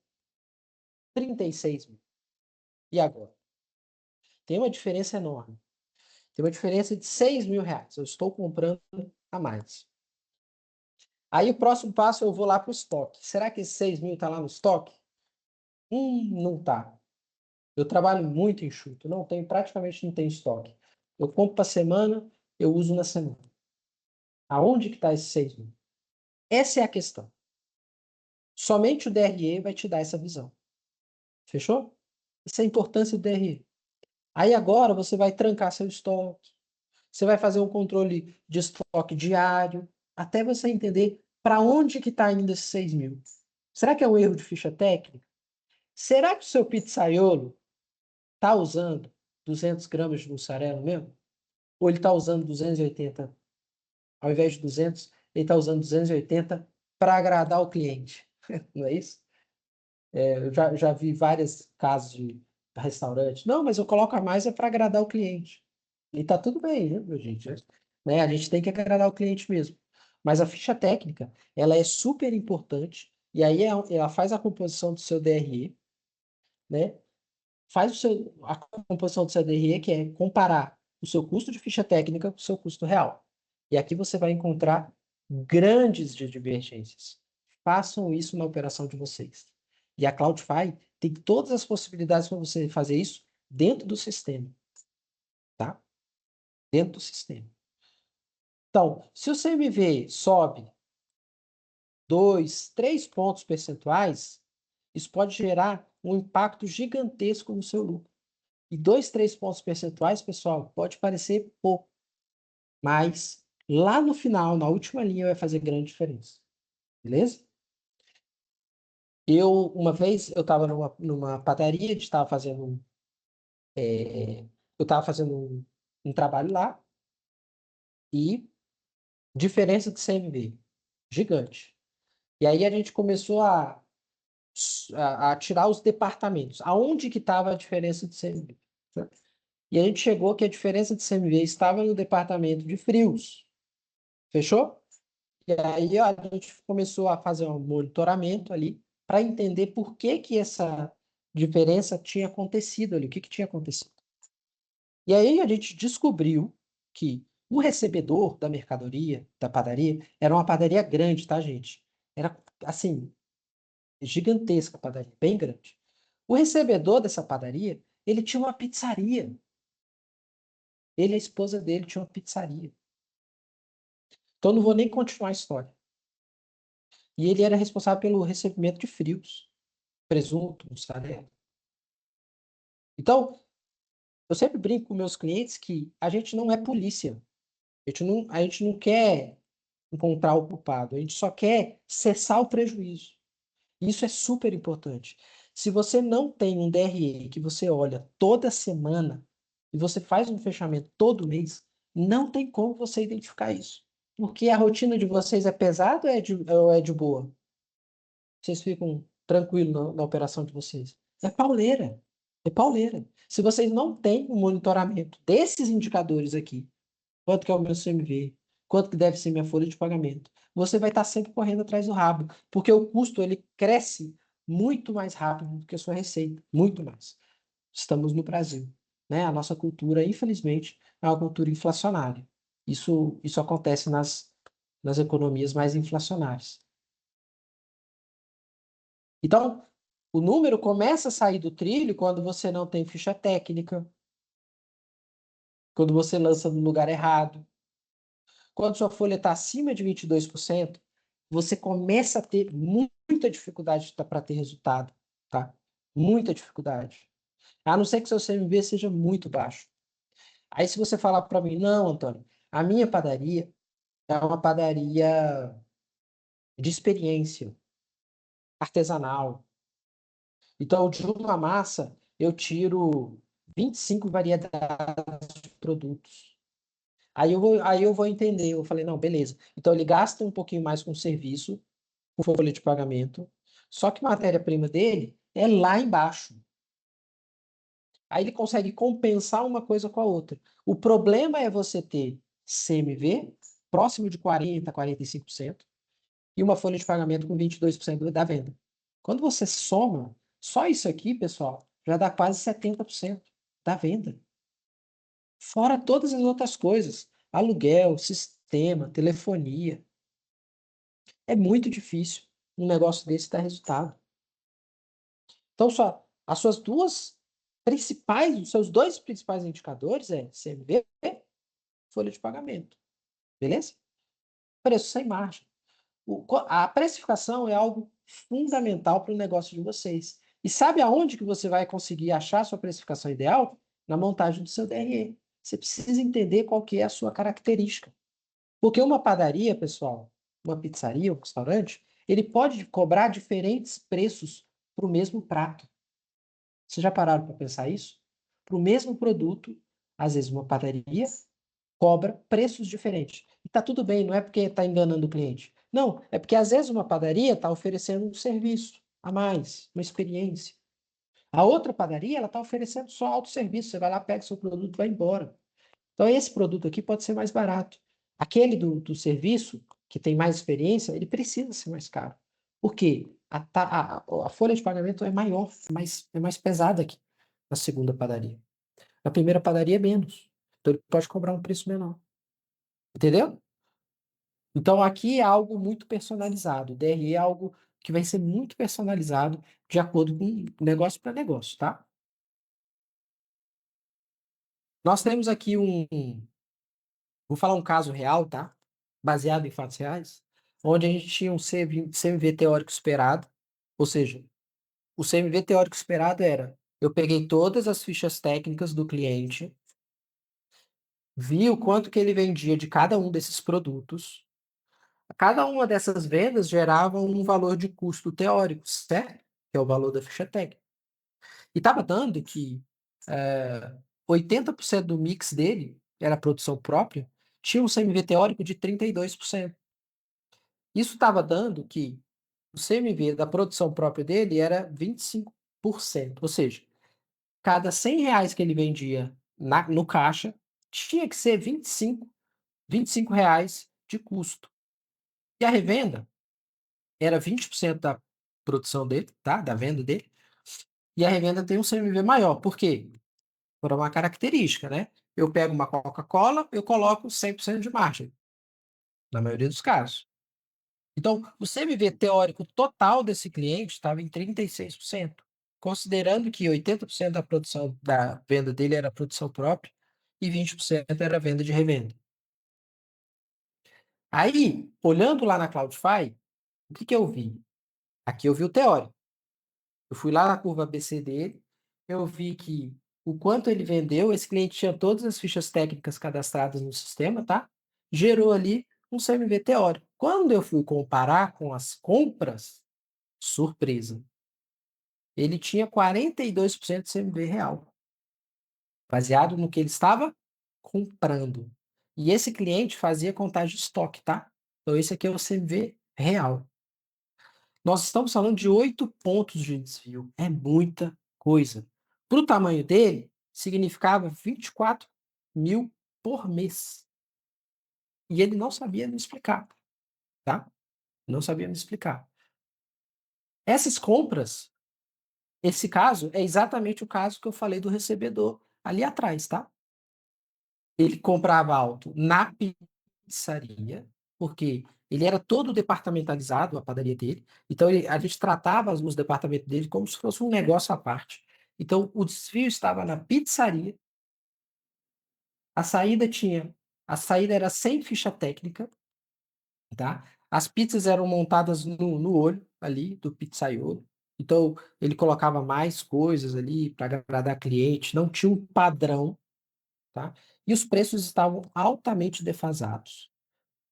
36 mil. E agora? Tem uma diferença enorme. Tem uma diferença de 6 mil reais. Eu estou comprando a mais. Aí o próximo passo eu vou lá para o estoque. Será que esses 6 mil está lá no estoque? Não está. Eu trabalho muito enxuto. Praticamente não tem estoque. Eu compro para semana, eu uso na semana. Aonde que está esses 6 mil? Essa é a questão. Somente o DRE vai te dar essa visão. Fechou? Essa é a importância do DRE. Aí agora você vai trancar seu estoque. Você vai fazer um controle de estoque diário, até você entender para onde que está indo esses 6 mil. Será que é um erro de ficha técnica? Será que o seu pizzaiolo está usando 200 gramas de mussarela mesmo? Ou ele está usando 280? Ao invés de 200, ele está usando 280 para agradar o cliente. Não é isso? Eu já vi vários casos de restaurante. Não, mas eu coloco a mais é para agradar o cliente. E tá tudo bem, né, meu gente? Né? A gente tem que agradar o cliente mesmo. Mas a ficha técnica, ela é super importante. E aí ela faz a composição do seu DRE, né? Faz a composição do seu DRE, que é comparar o seu custo de ficha técnica com o seu custo real. E aqui você vai encontrar grandes divergências. Façam isso na operação de vocês. E a Cloudify tem todas as possibilidades para você fazer isso dentro do sistema, tá? Dentro do sistema. Então, se o CMV sobe 2, 3 pontos percentuais, isso pode gerar um impacto gigantesco no seu lucro. E 2, 3 pontos percentuais, pessoal, pode parecer pouco, mas lá no final, na última linha, vai fazer grande diferença. Beleza? Uma vez, eu estava numa padaria, a gente estava fazendo eu estava fazendo um trabalho lá e diferença de CMV, gigante. E aí a gente começou a tirar os departamentos. Aonde que estava a diferença de CMV? Né? E a gente chegou que a diferença de CMV estava no departamento de frios. Fechou? E aí a gente começou a fazer um monitoramento ali para entender por que que essa diferença tinha acontecido ali, o que que tinha acontecido. E aí a gente descobriu que o recebedor da mercadoria, da padaria, era uma padaria grande, tá, gente? Era, assim, gigantesca a padaria, bem grande. O recebedor dessa padaria, ele tinha uma pizzaria. Ele e a esposa dele tinham uma pizzaria. Então, não vou nem continuar a história. E ele era responsável pelo recebimento de frios, presunto, mussarela. Então, eu sempre brinco com meus clientes que a gente não é polícia. A gente não quer encontrar o culpado, a gente só quer cessar o prejuízo. Isso é super importante. Se você não tem um DRE que você olha toda semana e você faz um fechamento todo mês, não tem como você identificar isso. Porque a rotina de vocês é pesada ou é de boa? Vocês ficam tranquilos na operação de vocês? É pauleira. É pauleira. Se vocês não têm um monitoramento desses indicadores aqui, quanto que é o meu CMV, quanto que deve ser minha folha de pagamento, você vai estar sempre correndo atrás do rabo, porque o custo ele cresce muito mais rápido do que a sua receita, muito mais. Estamos no Brasil, né? A nossa cultura, infelizmente, é uma cultura inflacionária. Isso acontece nas economias mais inflacionárias. Então, o número começa a sair do trilho quando você não tem ficha técnica, quando você lança no lugar errado. Quando sua folha está acima de 22%, você começa a ter muita dificuldade para ter resultado, tá? Muita dificuldade. A não ser que seu CMV seja muito baixo. Aí se você falar para mim, não, Antônio, a minha padaria é uma padaria de experiência artesanal. Então, de uma massa, eu tiro 25 variedades de produtos. Aí eu vou entender. Eu falei, não, beleza. Então, ele gasta um pouquinho mais com serviço, com folha de pagamento, só que a matéria-prima dele é lá embaixo. Aí ele consegue compensar uma coisa com a outra. O problema é você ter CMV próximo de 40, 45% e uma folha de pagamento com 22% da venda. Quando você soma, só isso aqui, pessoal, já dá quase 70% da venda. Fora todas as outras coisas, aluguel, sistema, telefonia. É muito difícil um negócio desse dar resultado. Então, só as suas duas principais, os seus dois principais indicadores é CMV e folha de pagamento. Beleza? Preço sem margem. A precificação é algo fundamental para o negócio de vocês. E sabe aonde que você vai conseguir achar a sua precificação ideal? Na montagem do seu DRE. Você precisa entender qual que é a sua característica. Porque uma padaria, pessoal, uma pizzaria, um restaurante, ele pode cobrar diferentes preços para o mesmo prato. Vocês já pararam para pensar isso? Para o mesmo produto, às vezes uma padaria cobra preços diferentes. E tá tudo bem, não é porque está enganando o cliente. Não, é porque às vezes uma padaria está oferecendo um serviço a mais, uma experiência. A outra padaria, ela está oferecendo só autosserviço. Você vai lá, pega seu produto e vai embora. Então, esse produto aqui pode ser mais barato. Aquele do serviço, que tem mais experiência, ele precisa ser mais caro. Por quê? A folha de pagamento é maior, é mais pesada aqui na segunda padaria. Na primeira padaria é menos. Então, ele pode cobrar um preço menor. Entendeu? Então, aqui é algo muito personalizado. O DRE é algo que vai ser muito personalizado de acordo com negócio para negócio, tá? Nós temos aqui vou falar um caso real, tá? Baseado em fatos reais, onde a gente tinha um CMV teórico esperado, ou seja, o CMV teórico esperado era, eu peguei todas as fichas técnicas do cliente, vi o quanto que ele vendia de cada um desses produtos, cada uma dessas vendas gerava um valor de custo teórico, certo? Que é o valor da ficha técnica. E estava dando que 80% do mix dele era produção própria, tinha um CMV teórico de 32%. Isso estava dando que o CMV da produção própria dele era 25%. Ou seja, cada R$ 100 que ele vendia no caixa, tinha que ser R$ 25 reais de custo. E a revenda era 20% da produção dele, tá? Da venda dele. E a revenda tem um CMV maior. Por quê? Por uma característica, né? Eu pego uma Coca-Cola, eu coloco 100% de margem, na maioria dos casos. Então, o CMV teórico total desse cliente estava em 36%, considerando que 80% da produção da venda dele era produção própria e 20% era venda de revenda. Aí, olhando lá na Cloudify, o que eu vi? Aqui eu vi o teórico. Eu fui lá na curva ABC dele, eu vi que o quanto ele vendeu, esse cliente tinha todas as fichas técnicas cadastradas no sistema, tá? Gerou ali um CMV teórico. Quando eu fui comparar com as compras, surpresa, ele tinha 42% de CMV real, baseado no que ele estava comprando. E esse cliente fazia contagem de estoque, tá? Então esse aqui é o CMV real. Nós estamos falando de 8 pontos de desvio. É muita coisa. Para o tamanho dele, significava 24 mil por mês. E ele não sabia me explicar, tá? Não sabia me explicar. Essas compras, esse caso, é exatamente o caso que eu falei do recebedor ali atrás, tá? Ele comprava alto na pizzaria, porque ele era todo departamentalizado, a padaria dele. Então, a gente tratava os departamentos dele como se fosse um negócio à parte. Então, o desvio estava na pizzaria. A saída tinha, a saída era sem ficha técnica, tá? As pizzas eram montadas no olho ali do pizzaiolo. Então, ele colocava mais coisas ali para agradar cliente, não tinha um padrão, tá? E os preços estavam altamente defasados.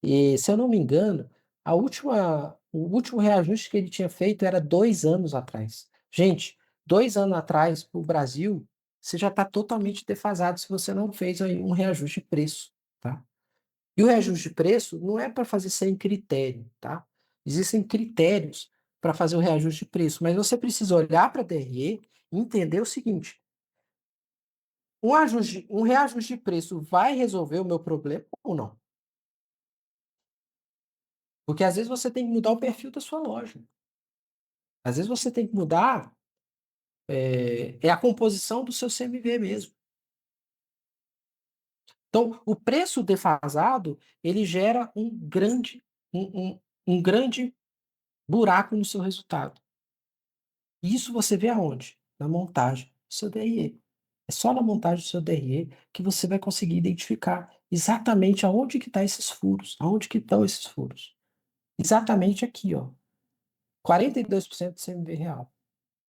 E, se eu não me engano, a última O último reajuste que ele tinha feito era 2 anos atrás. Gente, 2 anos atrás, para o Brasil, você já está totalmente defasado se você não fez aí um reajuste de preço, tá? E o reajuste de preço não é para fazer sem critério, tá? Existem critérios para fazer o reajuste de preço, mas você precisa olhar para a DRE e entender o seguinte: um reajuste de preço vai resolver o meu problema ou não? Porque às vezes você tem que mudar o perfil da sua loja. Às vezes você tem que mudar a composição do seu CMV mesmo. Então, o preço defasado, ele gera um grande buraco no seu resultado. E isso você vê aonde? Na montagem do seu DRE. É só na montagem do seu DRE que você vai conseguir identificar exatamente aonde que estão esses furos. Aonde que estão esses furos. Exatamente aqui, ó. 42% do CMV real.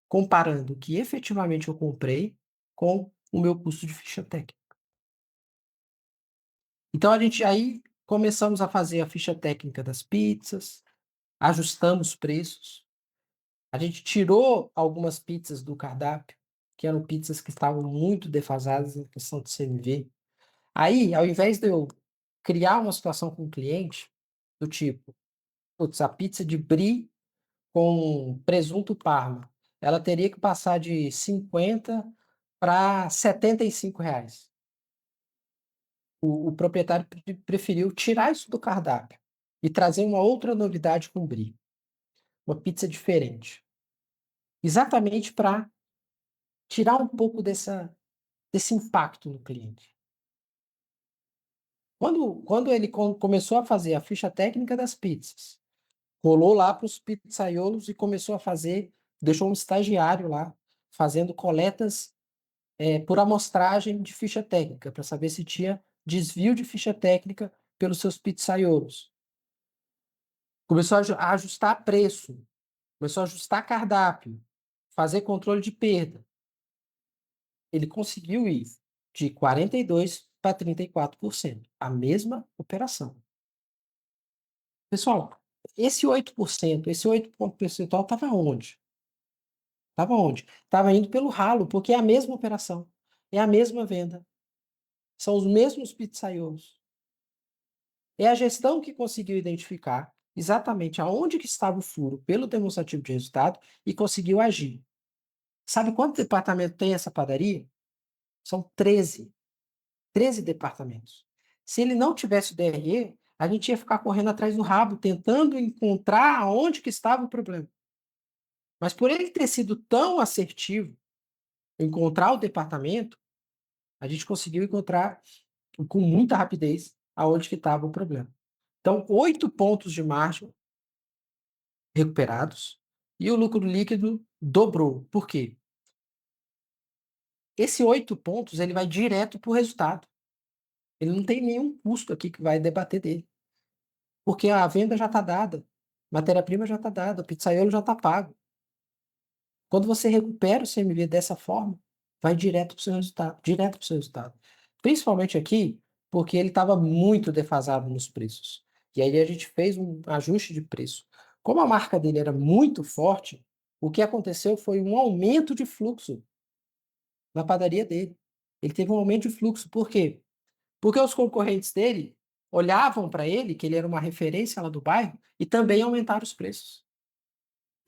Comparando o que efetivamente eu comprei com o meu custo de ficha técnica. Então a gente aí começamos a fazer a ficha técnica das pizzas, ajustamos os preços. A gente tirou algumas pizzas do cardápio, que eram pizzas que estavam muito defasadas em questão de CMV. Aí, ao invés de eu criar uma situação com o cliente, do tipo, putz, a pizza de brie com presunto Parma, ela teria que passar de 50 para R$ 75. O proprietário preferiu tirar isso do cardápio e trazer uma outra novidade com brie, uma pizza diferente. Exatamente para tirar um pouco desse impacto no cliente. Quando ele começou a fazer a ficha técnica das pizzas, rolou lá para os pizzaiolos e começou a fazer, deixou um estagiário lá, fazendo coletas por amostragem de ficha técnica, para saber se tinha desvio de ficha técnica pelos seus pizzaiolos. Começou a ajustar preço, começou a ajustar cardápio, fazer controle de perda. Ele conseguiu ir de 42% para 34%, a mesma operação. Pessoal, esse 8 ponto percentual estava onde? Estava onde? Estava indo pelo ralo, porque é a mesma operação, é a mesma venda, são os mesmos pizzaiolos. É a gestão que conseguiu identificar exatamente aonde que estava o furo pelo demonstrativo de resultado e conseguiu agir. Sabe quanto departamento tem essa padaria? São 13. 13 departamentos. Se ele não tivesse o DRE, a gente ia ficar correndo atrás do rabo, tentando encontrar aonde que estava o problema. Mas por ele ter sido tão assertivo, encontrar o departamento, a gente conseguiu encontrar com muita rapidez aonde que estava o problema. Então, 8 pontos de margem recuperados e o lucro líquido dobrou. Por quê? Esse 8 pontos ele vai direto para o resultado. Ele não tem nenhum custo aqui que vai debater dele. Porque a venda já está dada, matéria-prima já está dada, o pizzaiolo já está pago. Quando você recupera o CMV dessa forma, vai direto para o seu resultado, direto para o seu resultado. Principalmente aqui, porque ele estava muito defasado nos preços. E aí a gente fez um ajuste de preço. Como a marca dele era muito forte, o que aconteceu foi um aumento de fluxo na padaria dele. Ele teve um aumento de fluxo. Por quê? Porque os concorrentes dele olhavam para ele, que ele era uma referência lá do bairro, e também aumentaram os preços.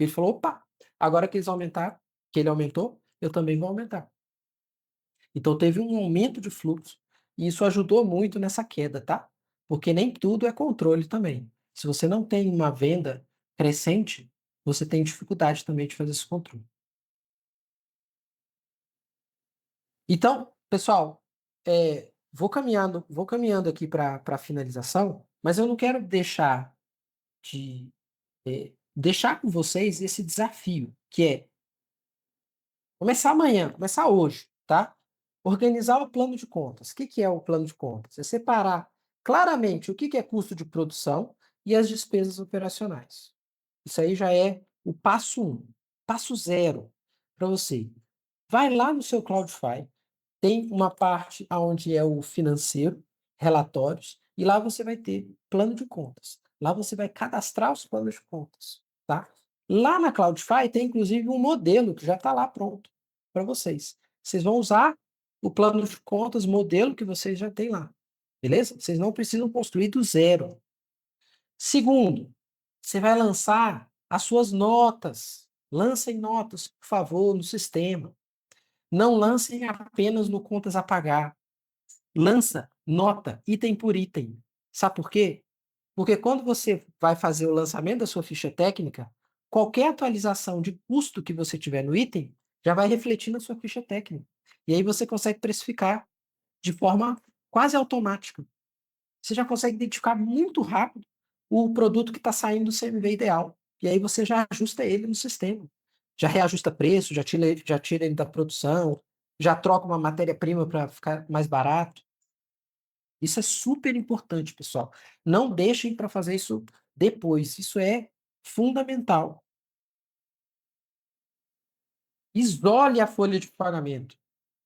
Ele falou: opa, agora que eles aumentaram, que ele aumentou, eu também vou aumentar. Então teve um aumento de fluxo, e isso ajudou muito nessa queda, tá? Porque nem tudo é controle também. Se você não tem uma venda crescente, você tem dificuldade também de fazer esse controle. Então, pessoal, vou caminhando aqui para a finalização, mas eu não quero deixar com vocês esse desafio, que é começar amanhã, começar hoje, tá? Organizar o plano de contas. O que que é o plano de contas? É separar claramente o que que é custo de produção e as despesas operacionais. Isso aí já é o passo um. Passo zero para você. Vai lá no seu Cloudify, tem uma parte onde é o financeiro, relatórios, e lá você vai ter plano de contas. Lá você vai cadastrar os planos de contas, tá. Lá na Cloudify tem inclusive um modelo que já está lá pronto para vocês. Vocês vão usar o plano de contas modelo que vocês já têm lá, beleza? Vocês não precisam construir do zero. Segundo, você vai lançar as suas notas. Lancem notas, por favor, no sistema. Não lancem apenas no contas a pagar. Lança nota item por item. Sabe por quê? Porque quando você vai fazer o lançamento da sua ficha técnica, qualquer atualização de custo que você tiver no item já vai refletir na sua ficha técnica. E aí você consegue precificar de forma quase automática. Você já consegue identificar muito rápido o produto que está saindo do CMV ideal. E aí você já ajusta ele no sistema. Já reajusta preço, já tira ele da produção, já troca uma matéria-prima para ficar mais barato. Isso é super importante, pessoal. Não deixem para fazer isso depois. Isso é fundamental. Isole a folha de pagamento.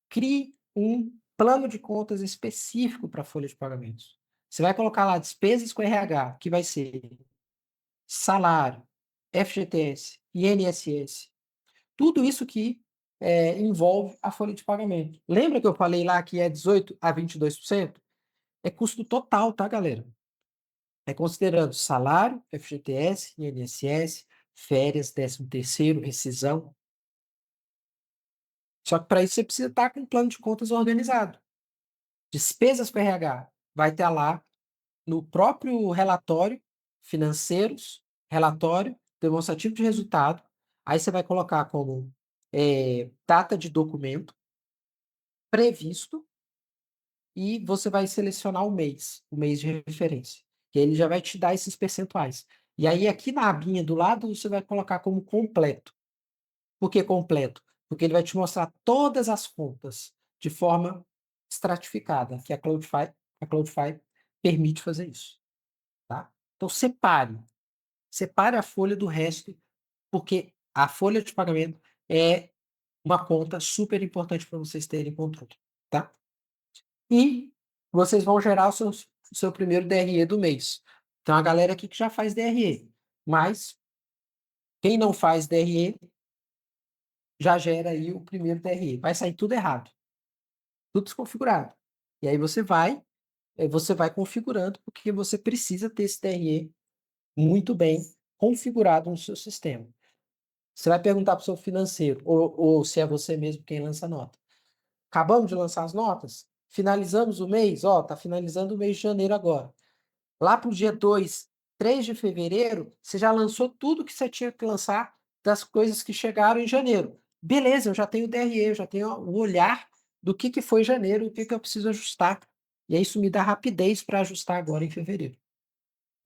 Crie um plano de contas específico para a folha de pagamentos. Você vai colocar lá despesas com RH, que vai ser salário, FGTS, INSS, tudo isso que envolve a folha de pagamento. Lembra que eu falei lá que é 18 a 22%? É custo total, tá, galera? É considerando salário, FGTS, INSS, férias, 13º, rescisão. Só que para isso você precisa estar com um plano de contas organizado. Despesas para RH vai estar lá no próprio relatório, financeiros, relatório, demonstrativo de resultado. Aí você vai colocar como data de documento, previsto, e você vai selecionar o mês de referência. E aí ele já vai te dar esses percentuais. E aí aqui na abinha do lado você vai colocar como completo. Por que completo? Porque ele vai te mostrar todas as contas de forma estratificada, que a Cloudify permite fazer isso. Tá? Então separe a folha do resto, porque a folha de pagamento é uma conta super importante para vocês terem controle, tá? E vocês vão gerar o seu primeiro DRE do mês. Então a galera aqui que já faz DRE, mas quem não faz DRE já gera aí o primeiro DRE. Vai sair tudo errado, tudo desconfigurado. E aí você vai configurando, porque você precisa ter esse DRE muito bem configurado no seu sistema. Você vai perguntar para o seu financeiro, ou se é você mesmo quem lança a nota. Acabamos de lançar as notas? Finalizamos o mês? Ó, tá finalizando o mês de janeiro agora. Lá para o dia 2, 3 de fevereiro, você já lançou tudo que você tinha que lançar das coisas que chegaram em janeiro. Beleza, eu já tenho o DRE, eu já tenho o olhar do que foi janeiro e o que eu preciso ajustar. E aí isso me dá rapidez para ajustar agora em fevereiro.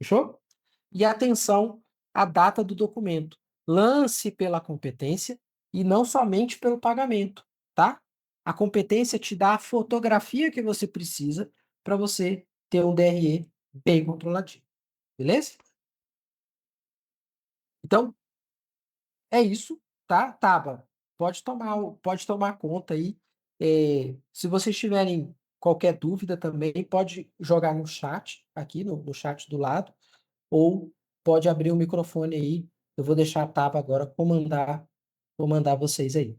Fechou? E atenção à data do documento. Lance pela competência e não somente pelo pagamento, tá? A competência te dá a fotografia que você precisa para você ter um DRE bem controladinho, beleza? Então, é isso, tá, Taba? Pode tomar conta aí. Se vocês tiverem qualquer dúvida também, pode jogar no chat, aqui no chat do lado, ou pode abrir o microfone aí. Eu vou deixar a Taba agora comandar vocês aí.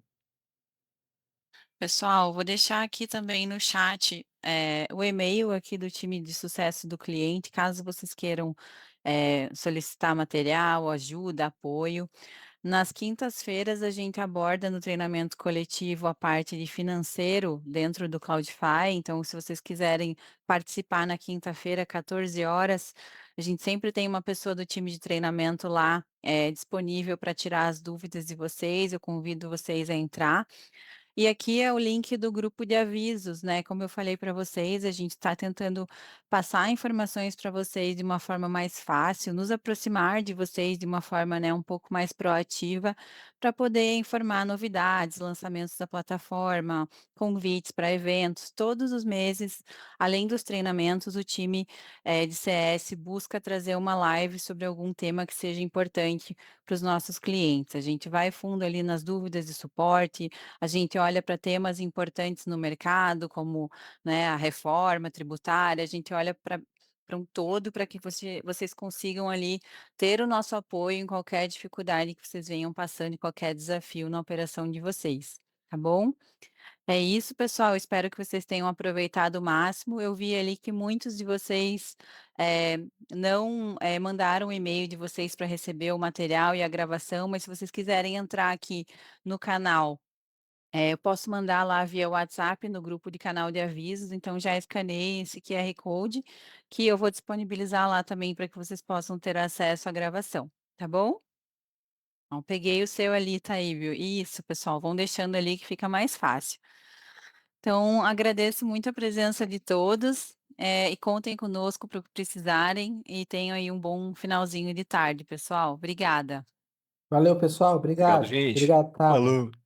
Pessoal, vou deixar aqui também no chat o e-mail aqui do time de sucesso do cliente, caso vocês queiram solicitar material, ajuda, apoio. Nas quintas-feiras, a gente aborda no treinamento coletivo a parte de financeiro dentro do Cloudify. Então, se vocês quiserem participar na quinta-feira, 14 horas, a gente sempre tem uma pessoa do time de treinamento lá disponível para tirar as dúvidas de vocês. Eu convido vocês a entrar. E aqui é o link do grupo de avisos, né? Como eu falei para vocês, a gente está tentando passar informações para vocês de uma forma mais fácil, nos aproximar de vocês de uma forma, né, um pouco mais proativa, para poder informar novidades, lançamentos da plataforma, convites para eventos. Todos os meses, além dos treinamentos, o time de CS busca trazer uma live sobre algum tema que seja importante para os nossos clientes. A gente vai fundo ali nas dúvidas de suporte, a gente olha para temas importantes no mercado, como, né, a reforma tributária, a gente olha para para um todo, para que vocês consigam ali ter o nosso apoio em qualquer dificuldade que vocês venham passando, em qualquer desafio na operação de vocês, tá bom? É isso, pessoal. Espero que vocês tenham aproveitado o máximo. Eu vi ali que muitos de vocês não mandaram o e-mail de vocês para receber o material e a gravação, mas se vocês quiserem entrar aqui no canal, eu posso mandar lá via WhatsApp no grupo de canal de avisos. Então já escaneei esse QR Code que eu vou disponibilizar lá também para que vocês possam ter acesso à gravação, tá bom? Então, peguei o seu ali, Taíbio. Isso, pessoal, vão deixando ali que fica mais fácil. Então, agradeço muito a presença de todos, e contem conosco para o que precisarem e tenham aí um bom finalzinho de tarde, pessoal. Obrigada. Valeu, pessoal. Obrigado, Obrigado. gente. Obrigado, Tata. Falou.